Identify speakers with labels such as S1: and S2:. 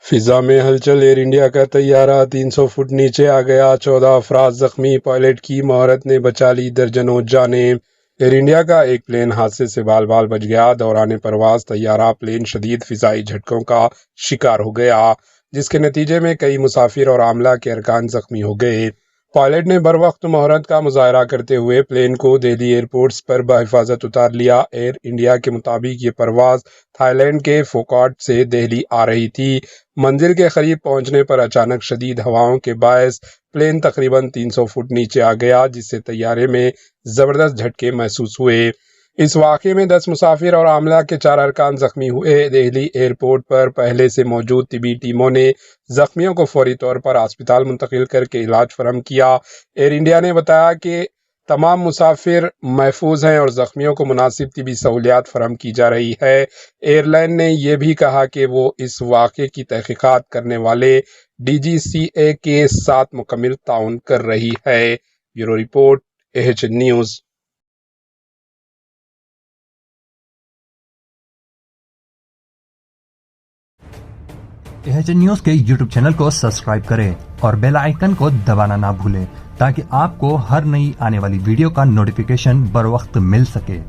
S1: فضا میں ہلچل، ایئر انڈیا کا طیارہ 300 فٹ نیچے آ گیا، 14 افراد زخمی، پائلٹ کی مہارت نے بچا لی درجنوں جانیں۔ ایئر انڈیا کا ایک پلین حادثے سے بال بال بچ گیا۔ دوران پرواز طیارہ پلین شدید فضائی جھٹکوں کا شکار ہو گیا، جس کے نتیجے میں کئی مسافر اور عملہ کے ارکان زخمی ہو گئے۔ پائلٹ نے بروقت مہارت کا مظاہرہ کرتے ہوئے پلین کو دہلی ایئرپورٹس پر بحفاظت اتار لیا۔ ایئر انڈیا کے مطابق یہ پرواز تھائی لینڈ کے پھوکاٹ سے دہلی آ رہی تھی۔ منزل کے قریب پہنچنے پر اچانک شدید ہواؤں کے باعث پلین تقریباً 300 فٹ نیچے آ گیا، جس سے طیارے میں زبردست جھٹکے محسوس ہوئے۔ اس واقعے میں 10 مسافر اور عملہ کے 4 ارکان زخمی ہوئے۔ دہلی ایئرپورٹ پر پہلے سے موجود طبی ٹیموں نے زخمیوں کو فوری طور پر ہسپتال منتقل کر کے علاج فراہم کیا۔ ایئر انڈیا نے بتایا کہ تمام مسافر محفوظ ہیں اور زخمیوں کو مناسب طبی سہولیات فراہم کی جا رہی ہے۔ ایئر لائن نے یہ بھی کہا کہ وہ اس واقعے کی تحقیقات کرنے والے DGCA کے ساتھ مکمل تعاون کر رہی ہے۔ Bureau report, AHN news.
S2: AHN news کے YouTube چینل کو سبسکرائب کریں اور بیل آئیکن کو دبانا نہ بھولیں تاکہ آپ کو ہر نئی آنے والی ویڈیو کا نوٹیفیکیشن بروقت مل سکے۔